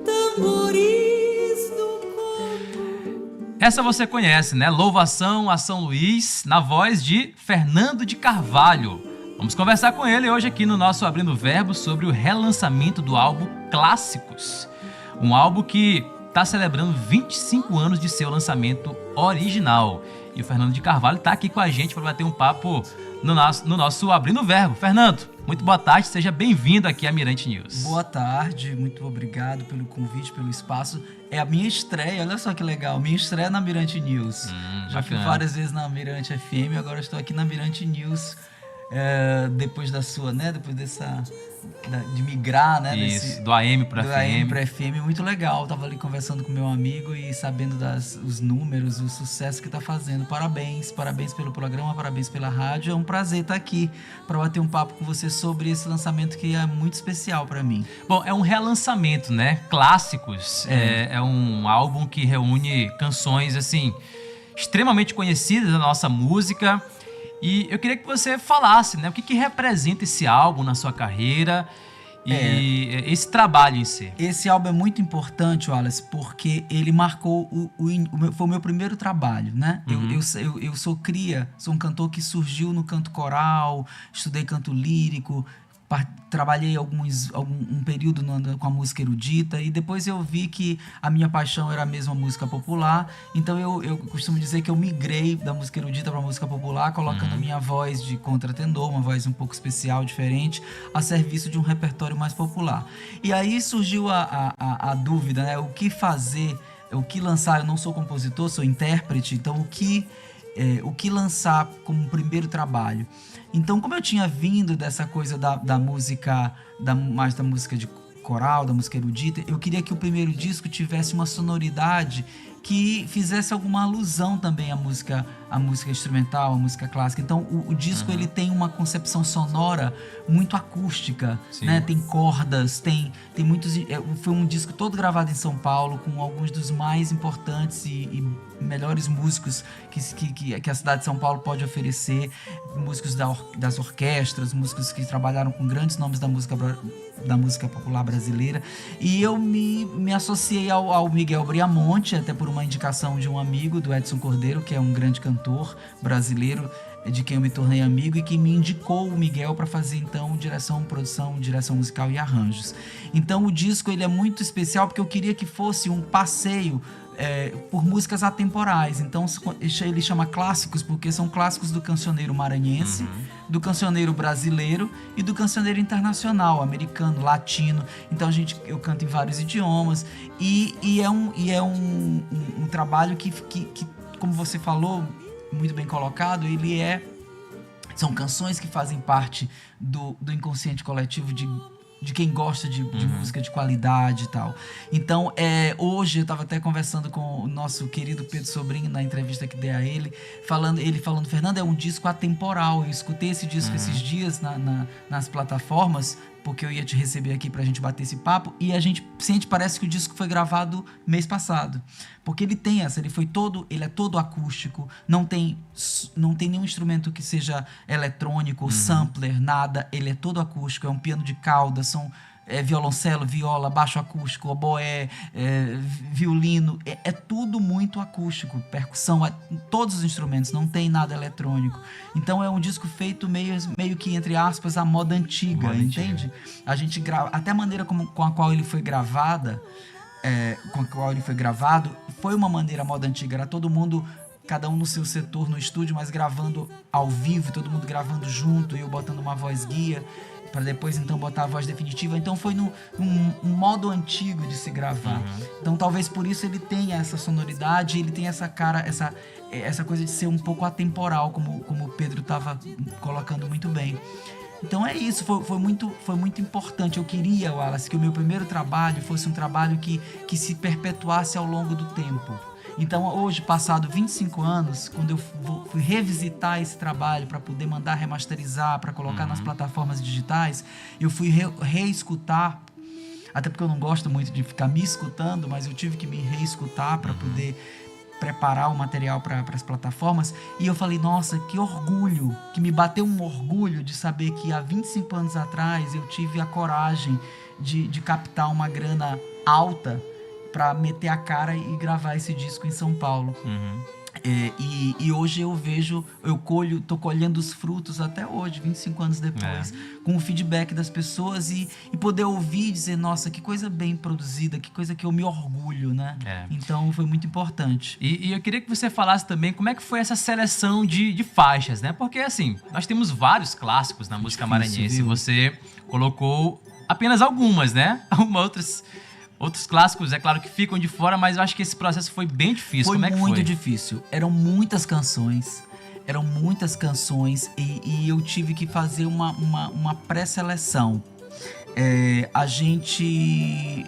Tambores do corpo. Essa você conhece, né? Louvação a São Luís, na voz de Fernando de Carvalho. Vamos conversar com ele hoje aqui no nosso Abrindo Verbo sobre o relançamento do álbum Clássicos. Um álbum que está celebrando 25 anos de seu lançamento original. E o Fernando de Carvalho está aqui com a gente para bater um papo no nosso Abrindo Verbo. Fernando, muito boa tarde, seja bem-vindo aqui à Mirante News. Boa tarde, muito obrigado pelo convite, pelo espaço. É a minha estreia, olha só que legal, minha estreia na Mirante News. Já fui várias vezes na Mirante FM, agora estou aqui na Mirante News. Depois da sua, né? Depois de migrar, né? Isso, do AM para FM. Do AM para FM, muito legal. Tava ali conversando com meu amigo e sabendo os números, o sucesso que tá fazendo. Parabéns pelo programa, parabéns pela rádio. É um prazer estar aqui para bater um papo com você sobre esse lançamento que é muito especial para mim. Bom, é um relançamento, né? Clássicos. É um álbum que reúne canções, assim, extremamente conhecidas da nossa música. E eu queria que você falasse, né? O que representa esse álbum na sua carreira e esse trabalho em si. Esse álbum é muito importante, Wallace, porque ele marcou foi o meu primeiro trabalho, né? Eu sou cria, sou um cantor que surgiu no canto coral, estudei canto lírico, trabalhei um período com a música erudita e depois eu vi que a minha paixão era a mesma música popular, então eu costumo dizer que eu migrei da música erudita para a música popular, colocando minha voz de contratenor, uma voz um pouco especial, diferente, a serviço de um repertório mais popular. E aí surgiu a dúvida, né? O que fazer, o que lançar? Eu não sou compositor, sou intérprete, então o que lançar como primeiro trabalho? Então, como eu tinha vindo dessa coisa da música, mais da música de coral, da música erudita, eu queria que o primeiro disco tivesse uma sonoridade que fizesse alguma alusão também à música instrumental, à música clássica. Então, o disco ele tem uma concepção sonora muito acústica, né? Tem cordas, tem muitos... Foi um disco todo gravado em São Paulo, com alguns dos mais importantes e melhores músicos que a cidade de São Paulo pode oferecer, músicos das orquestras, músicos que trabalharam com grandes nomes da música popular brasileira. E eu me associei ao Miguel Briamonte, até por uma indicação de um amigo, do Edson Cordeiro, que é um grande cantor brasileiro, de quem eu me tornei amigo e que me indicou o Miguel para fazer então produção, direção musical e arranjos. Então o disco ele é muito especial porque eu queria que fosse um passeio por músicas atemporais. Então ele chama clássicos porque são clássicos do cancioneiro maranhense, do cancioneiro brasileiro e do cancioneiro internacional, americano, latino. Então eu canto em vários idiomas e é um trabalho que, como você falou, muito bem colocado, são canções que fazem parte do inconsciente coletivo de quem gosta de música de qualidade e tal. Então, hoje eu estava até conversando com o nosso querido Pedro Sobrinho na entrevista que dei a ele, falando, Fernando, é um disco atemporal. Eu escutei esse disco esses dias nas plataformas, porque eu ia te receber aqui pra gente bater esse papo, e a gente sente, parece que o disco foi gravado mês passado, porque ele é todo acústico, não tem nenhum instrumento que seja eletrônico, sampler, nada, ele é todo acústico, é um piano de cauda, são violoncelo, viola, baixo acústico, oboé, violino, é tudo muito acústico, percussão, todos os instrumentos, não tem nada eletrônico. Então é um disco feito meio que, entre aspas, a moda antiga, entende? A gente grava, até a maneira com a qual ele foi gravado, foi uma maneira moda antiga, era todo mundo, cada um no seu setor no estúdio, mas gravando ao vivo, todo mundo gravando junto, eu botando uma voz guia, para depois então botar a voz definitiva. Então foi num modo antigo de se gravar. Então talvez por isso ele tenha essa sonoridade, ele tem essa cara, essa coisa de ser um pouco atemporal, como o Pedro estava colocando muito bem. Então é isso, foi muito importante. Eu queria, Wallace, que o meu primeiro trabalho fosse um trabalho que se perpetuasse ao longo do tempo. Então hoje, passado 25 anos, quando eu fui revisitar esse trabalho para poder mandar remasterizar, para colocar nas plataformas digitais, eu fui reescutar, até porque eu não gosto muito de ficar me escutando, mas eu tive que me reescutar para poder preparar o material para as plataformas, e eu falei, nossa, que orgulho, que me bateu um orgulho de saber que há 25 anos atrás eu tive a coragem de captar uma grana alta para meter a cara e gravar esse disco em São Paulo. E hoje eu vejo, tô colhendo os frutos até hoje, 25 anos depois, com o feedback das pessoas e poder ouvir e dizer, nossa, que coisa bem produzida, que coisa que eu me orgulho, né? Então foi muito importante. E eu queria que você falasse também como é que foi essa seleção de faixas, né? Porque assim, nós temos vários clássicos na música maranhense, viu? Você colocou apenas algumas, né? Outros clássicos, é claro que ficam de fora, mas eu acho que esse processo foi bem difícil. Como é que foi? Foi muito difícil. Eram muitas canções e eu tive que fazer uma pré-seleção. A gente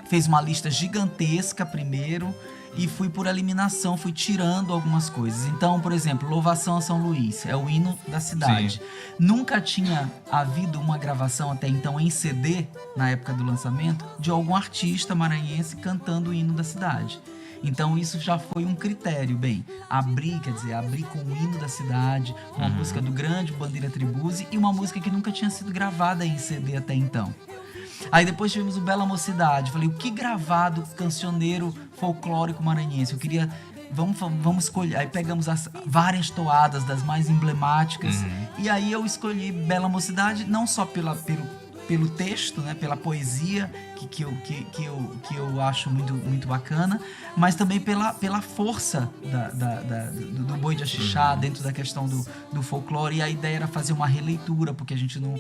fez uma lista gigantesca primeiro e fui por eliminação, fui tirando algumas coisas. Então, por exemplo, Louvação a São Luís, é o hino da cidade. Sim. Nunca tinha havido uma gravação até então em CD, na época do lançamento, de algum artista maranhense cantando o hino da cidade. Então isso já foi um critério. Bem, abrir com o hino da cidade, com a música do grande Bandeira Tribuzzi e uma música que nunca tinha sido gravada em CD até então. Aí depois tivemos o Bela Mocidade. Falei, o que gravado cancioneiro folclórico maranhense? Eu queria... Vamos escolher. Aí pegamos as várias toadas das mais emblemáticas. E aí eu escolhi Bela Mocidade, não só pelo texto, né, pela poesia que eu acho muito bacana, mas também pela força do Boi de Axixá dentro da questão do folclore. E a ideia era fazer uma releitura, porque a gente não...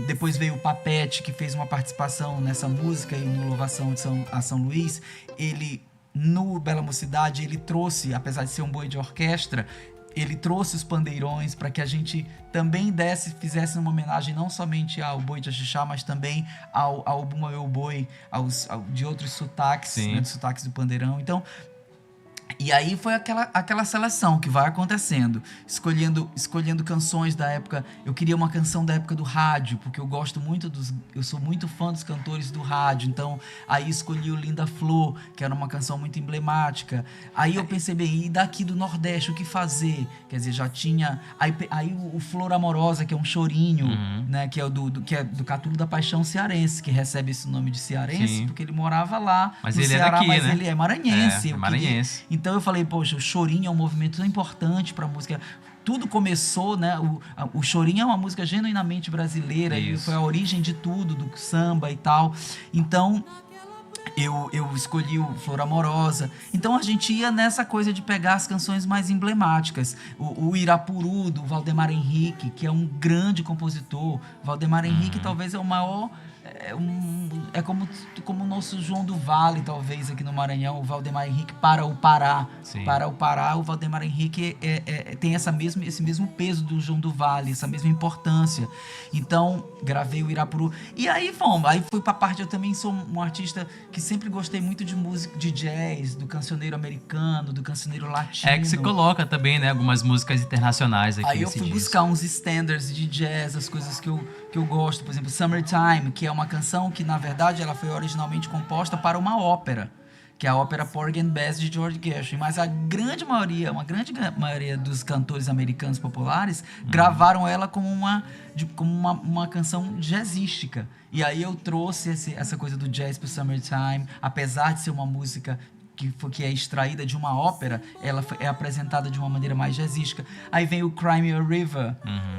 Depois veio o Papete, que fez uma participação nessa música e no Louvação a São Luís. Ele, no Bela Mocidade, ele trouxe, apesar de ser um boi de orquestra, ele trouxe os pandeirões para que a gente também fizesse uma homenagem não somente ao Boi de Axixá, mas também ao Bumba Meu Boi, de outros sotaques, né, dos sotaques do pandeirão. Então, e aí foi aquela seleção que vai acontecendo, escolhendo canções da época. Eu queria uma canção da época do rádio, porque eu sou muito fã dos cantores do rádio. Então aí escolhi o Linda Flor, que era uma canção muito emblemática. Aí eu pensei, bem, e daqui do Nordeste o que fazer? Quer dizer, já tinha aí o Flor Amorosa, que é um chorinho, né, que é do Catulo da Paixão cearense, que recebe esse nome de cearense, porque ele morava lá mas no ele Ceará, é daqui, mas né? ele é maranhense. Maranhense. Então eu falei, poxa, o chorinho é um movimento tão importante para a música. Tudo começou, né? O chorinho é uma música genuinamente brasileira. E foi a origem de tudo, do samba e tal. Então eu escolhi o Flor Amorosa. Então a gente ia nessa coisa de pegar as canções mais emblemáticas. O Irapuru, do Valdemar Henrique, que é um grande compositor. Valdemar Henrique talvez é o maior... É como o nosso João do Vale, talvez, aqui no Maranhão, o Valdemar Henrique para o Pará. Sim. Para o Pará, o Valdemar Henrique tem esse mesmo peso do João do Vale, essa mesma importância. Então, gravei o Irapuru. E aí fui pra parte, eu também sou um artista que sempre gostei muito de música, de jazz, do cancioneiro americano, do cancioneiro latino. É que você coloca também, né, algumas músicas internacionais aqui. Aí eu fui buscar uns standards de jazz, as coisas que eu gosto. Por exemplo, Summertime, que é uma canção que, na verdade, ela foi originalmente composta para uma ópera, que é a ópera Porgy and Bess de George Gershwin. Mas uma grande maioria dos cantores americanos populares gravaram ela como uma canção jazzística. E aí eu trouxe essa coisa do jazz pro Summertime, apesar de ser uma música que é extraída de uma ópera, ela é apresentada de uma maneira mais jazzística. Aí vem o Cry Me a River,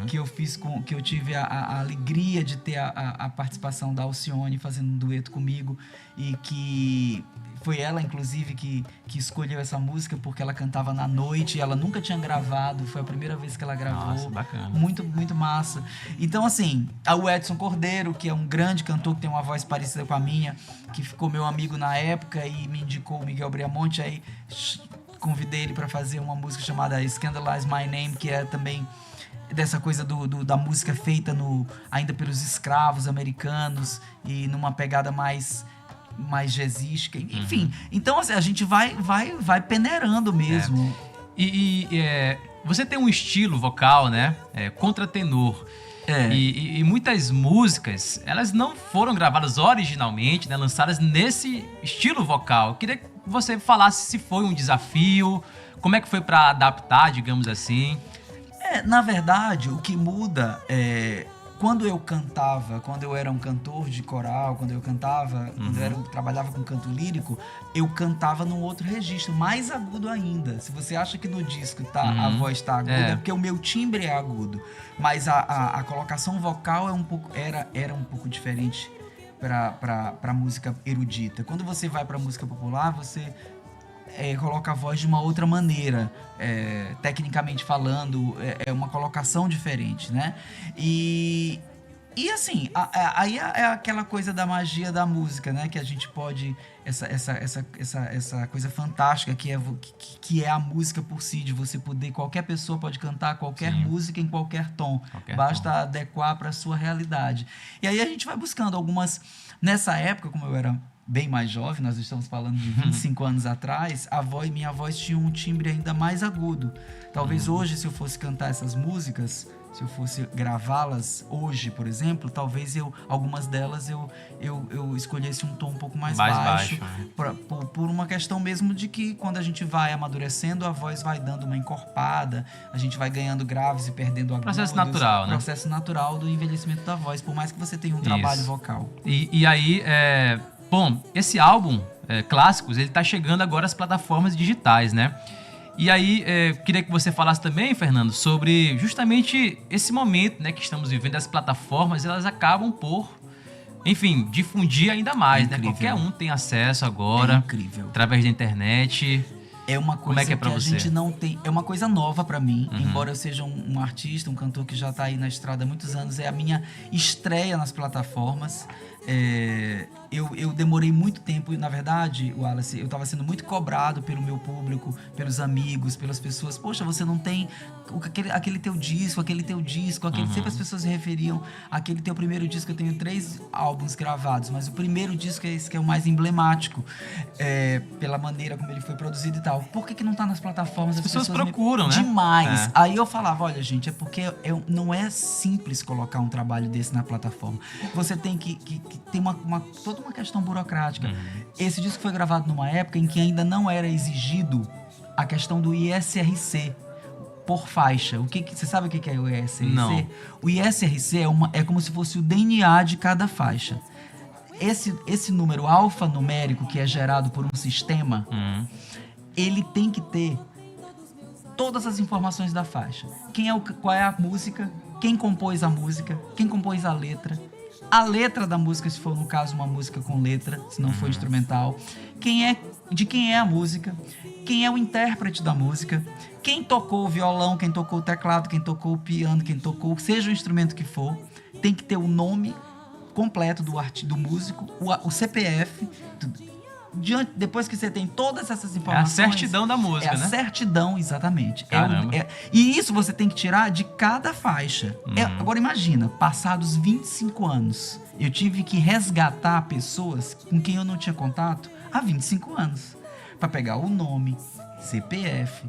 que eu fiz que eu tive a alegria de ter a participação da Alcione fazendo um dueto comigo, e que foi ela, inclusive, que escolheu essa música, porque ela cantava na noite, ela nunca tinha gravado, foi a primeira vez que ela gravou. Nossa, bacana. Muito, muito massa. Então, assim, o Edson Cordeiro, que é um grande cantor, que tem uma voz parecida com a minha, que ficou meu amigo na época e me indicou o Miguel Briamonte, aí convidei ele para fazer uma música chamada Scandalize My Name, que é também dessa coisa da música feita ainda pelos escravos americanos e numa pegada mais jazzística, enfim. Então, assim, a gente vai peneirando mesmo. Você tem um estilo vocal, né? Contratenor. E muitas músicas, elas não foram gravadas originalmente, né, lançadas nesse estilo vocal. Eu queria que você falasse se foi um desafio, como é que foi para adaptar, digamos assim. Na verdade, o que muda é... Quando eu era um cantor de coral, quando eu trabalhava com canto lírico, eu cantava num outro registro, mais agudo ainda. Se você acha que no disco a voz tá aguda, é porque o meu timbre é agudo. Mas a colocação vocal era um pouco diferente para música erudita. Quando você vai para música popular, você coloca a voz de uma outra maneira, tecnicamente falando, é uma colocação diferente, né? E assim, aí é aquela coisa da magia da música, né? Que a gente pode... Essa coisa fantástica que é a música por si, de você poder... Qualquer pessoa pode cantar qualquer música em qualquer tom. Basta adequar para a sua realidade. E aí a gente vai buscando algumas... Nessa época, como eu era bem mais jovem, nós estamos falando de 25 anos atrás, minha voz tinha um timbre ainda mais agudo. Talvez hoje, se eu fosse cantar essas músicas, se eu fosse gravá-las hoje, por exemplo, talvez algumas delas eu escolhesse um tom um pouco mais baixo por uma questão mesmo de que quando a gente vai amadurecendo, a voz vai dando uma encorpada, a gente vai ganhando graves e perdendo agudos. Processo natural, né? Processo natural do envelhecimento da voz, por mais que você tenha um trabalho vocal. E aí, bom, esse álbum, Clássicos, ele tá chegando agora às plataformas digitais, né? E aí, queria que você falasse também, Fernando, sobre justamente esse momento, né, que estamos vivendo. As plataformas, elas acabam por, enfim, difundir ainda mais, né? Qualquer um tem acesso agora, através da internet. É uma coisa que a gente não tem... É uma coisa nova pra mim, embora eu seja um artista, um cantor que já tá aí na estrada há muitos anos. É a minha estreia nas plataformas. Eu demorei muito tempo, na verdade, Wallace, eu estava sendo muito cobrado pelo meu público, pelos amigos, pelas pessoas. Poxa, você não tem aquele teu disco, sempre as pessoas se referiam àquele teu primeiro disco. Eu tenho 3 álbuns gravados, mas o primeiro disco é esse que é o mais emblemático, pela maneira como ele foi produzido e tal. Por que não tá nas plataformas? As pessoas procuram, né? Demais. Aí eu falava, olha, gente, é porque não é simples colocar um trabalho desse na plataforma. Você tem que ter toda uma questão burocrática. Esse disco foi gravado numa época em que ainda não era exigido a questão do ISRC por faixa. Você sabe o que é o ISRC? Não. O ISRC é como se fosse o DNA de cada faixa. Esse número alfanumérico que é gerado por um sistema, ele tem que ter todas as informações da faixa. Qual é a música, quem compôs a música, quem compôs a letra da música, se for no caso uma música com letra, se não for instrumental, de quem é a música, quem é o intérprete da música, quem tocou o violão, quem tocou o teclado, quem tocou o piano, quem tocou, seja o instrumento que for, tem que ter o nome completo do músico, o CPF, depois que você tem todas essas informações... É a certidão da música, né? É a certidão, exatamente. Caramba. E isso você tem que tirar de cada faixa. Agora imagina, passados 25 anos, eu tive que resgatar pessoas com quem eu não tinha contato há 25 anos. Para pegar o nome, CPF,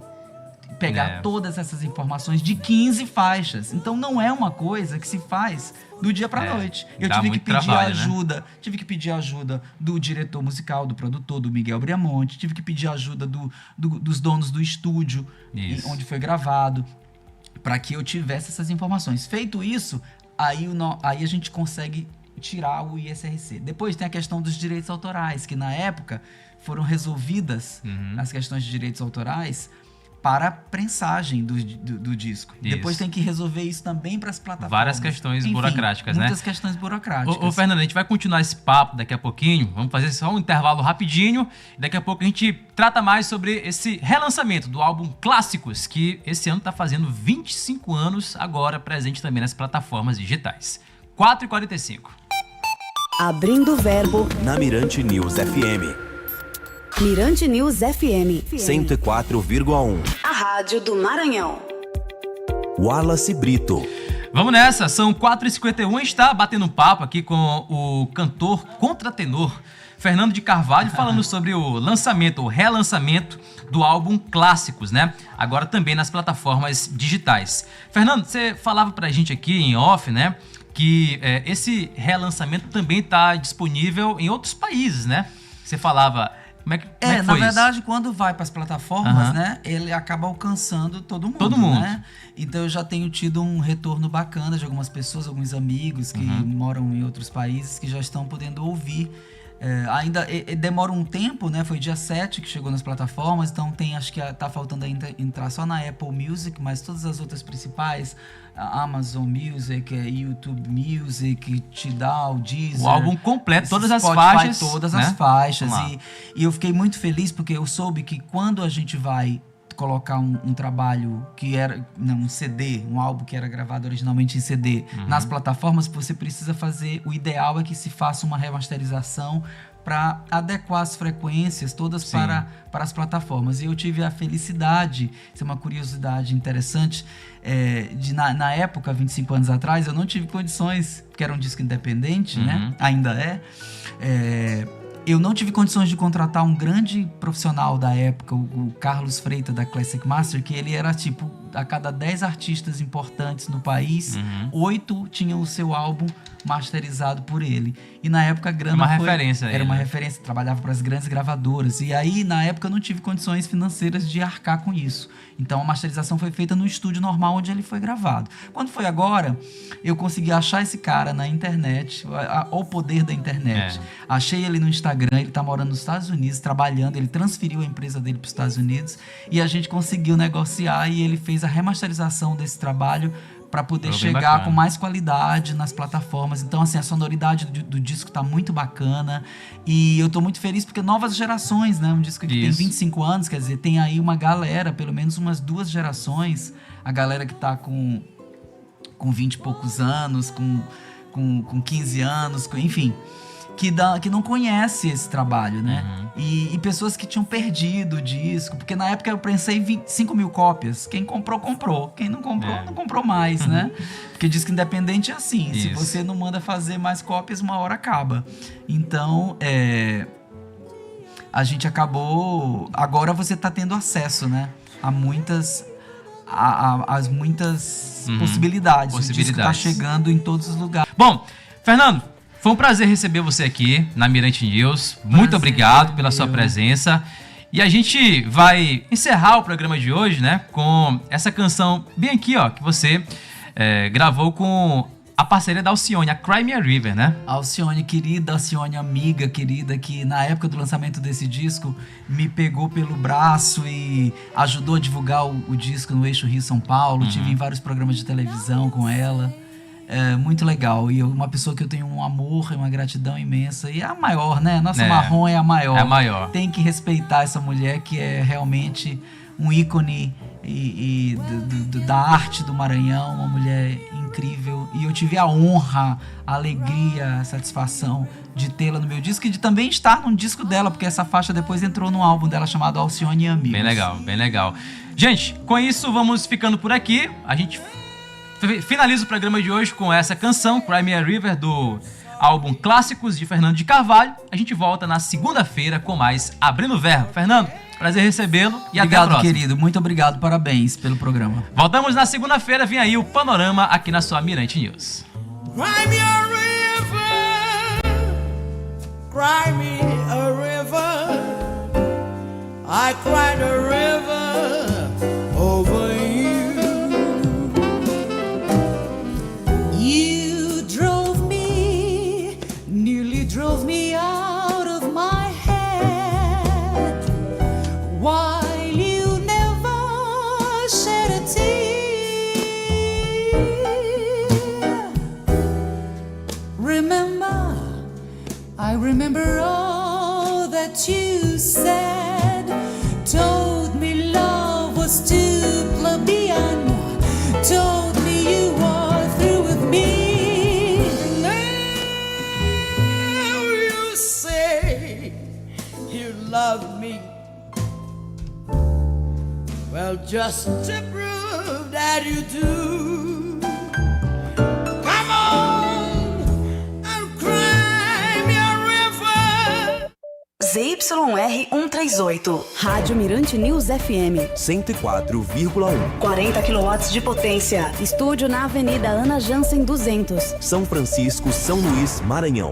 pegar todas essas informações de 15 faixas. Então não é uma coisa que se faz do dia pra noite. Eu tive que pedir ajuda, né? Tive que pedir ajuda do diretor musical, do produtor, do Miguel Briamonte, tive que pedir ajuda dos donos do estúdio onde foi gravado, para que eu tivesse essas informações. Feito isso, aí a gente consegue tirar o ISRC. Depois tem a questão dos direitos autorais, que na época foram resolvidas as questões de direitos autorais para a prensagem do disco. Isso. Depois tem que resolver isso também para as plataformas. Várias questões burocráticas, né? Muitas questões burocráticas. Ô, Fernando, a gente vai continuar esse papo daqui a pouquinho. Vamos fazer só um intervalo rapidinho. Daqui a pouco a gente trata mais sobre esse relançamento do álbum Clássicos, que esse ano está fazendo 25 anos, agora presente também nas plataformas digitais. 4h45. Abrindo o Verbo na Mirante News FM. Mirante News FM 104,1. A rádio do Maranhão. Wallace Brito. Vamos nessa, são 4h51, a gente está batendo um papo aqui com o cantor contratenor Fernando de Carvalho, falando sobre o lançamento, o relançamento do álbum Clássicos, né? Agora também nas plataformas digitais. Fernando, você falava pra gente aqui em off, né? Que esse relançamento também está disponível em outros países, né? Você falava... Como é que foi na verdade, isso? Quando vai para as plataformas, né, ele acaba alcançando todo mundo. Todo mundo. Né? Então eu já tenho tido um retorno bacana de algumas pessoas, alguns amigos que moram em outros países que já estão podendo ouvir. Ainda demora um tempo, né? Foi dia 7 que chegou nas plataformas, então acho que tá faltando ainda entrar só na Apple Music, mas todas as outras principais, a Amazon Music, YouTube Music, Tidal, Deezer... O álbum completo, todas as Spotify, faixas. Todas né? as faixas. Vamos lá. E eu fiquei muito feliz porque eu soube que quando a gente vai colocar um trabalho que era um CD, um álbum que era gravado originalmente em CD nas plataformas, você precisa fazer, o ideal é que se faça uma remasterização para adequar as frequências todas para as plataformas. E eu tive a felicidade, isso é uma curiosidade interessante, na época, 25 anos atrás, eu não tive condições, porque era um disco independente, né? Ainda eu não tive condições de contratar um grande profissional da época, o Carlos Freitas, da Classic Master, que ele era tipo, a cada 10 artistas importantes no país, 8 tinham o seu álbum masterizado por ele. E na época a grana era uma referência, trabalhava para as grandes gravadoras. E aí, na época, eu não tive condições financeiras de arcar com isso. Então, a masterização foi feita no estúdio normal onde ele foi gravado. Quando foi agora, eu consegui achar esse cara na internet, o poder da internet. Achei ele no Instagram, ele tá morando nos Estados Unidos, trabalhando, ele transferiu a empresa dele para os Estados Unidos e a gente conseguiu negociar e ele fez a remasterização desse trabalho para poder chegar com mais qualidade nas plataformas. Então, assim, a sonoridade do disco tá muito bacana e eu tô muito feliz porque novas gerações, né? Um disco que tem 25 anos, quer dizer, tem aí uma galera, pelo menos umas 2 gerações, a galera que tá com 20 e poucos anos, com 15 anos, enfim, que não conhece esse trabalho, né? E pessoas que tinham perdido o disco, porque na época eu pensei em 25 mil cópias. Quem comprou, comprou. Quem não comprou, não comprou mais, né? Porque disco independente é assim, se você não manda fazer mais cópias, uma hora acaba. Então, a gente acabou... Agora você tá tendo acesso, né? A muitas... as muitas possibilidades. O disco tá chegando em todos os lugares. Bom, Fernando, foi um prazer receber você aqui na Mirante News. Muito obrigado pela sua presença. E a gente vai encerrar o programa de hoje, né, com essa canção bem aqui, ó, que você gravou com a parceria da Alcione, a Cry Me a River, né? Alcione, querida, Alcione, amiga querida, que na época do lançamento desse disco me pegou pelo braço e ajudou a divulgar o disco no Eixo Rio-São Paulo. Tive em vários programas de televisão com ela. Muito legal. E uma pessoa que eu tenho um amor e uma gratidão imensa. E é a maior, né? Nossa Marrom é a maior. É a maior. Tem que respeitar essa mulher que é realmente um ícone da arte do Maranhão, uma mulher incrível. E eu tive a honra, a alegria, a satisfação de tê-la no meu disco e de também estar no disco dela, porque essa faixa depois entrou num álbum dela chamado Alcione e Amigos. Bem legal, bem legal. Gente, com isso vamos ficando por aqui. A gente finaliza o programa de hoje com essa canção, Cry Me a River, do álbum Clássicos de Fernando de Carvalho. A gente volta na segunda-feira com mais Abrindo o Verbo. Fernando, prazer recebê-lo e até a próxima. Obrigado, querido. Muito obrigado. Parabéns pelo programa. Voltamos na segunda-feira. Vem aí o Panorama aqui na sua Mirante News. Cry me a river, cry me a river. I cried a river over you. You nearly drove me out of my head, while you never shed a tear. I remember all that you said, told me love was too plebeian, told me you were through with me. Now you say you love me. Well, just to prove that you do, ZYR 138. Rádio Mirante News FM. 104,1. 40 kW de potência. Estúdio na Avenida Ana Jansen 200. São Francisco, São Luís, Maranhão.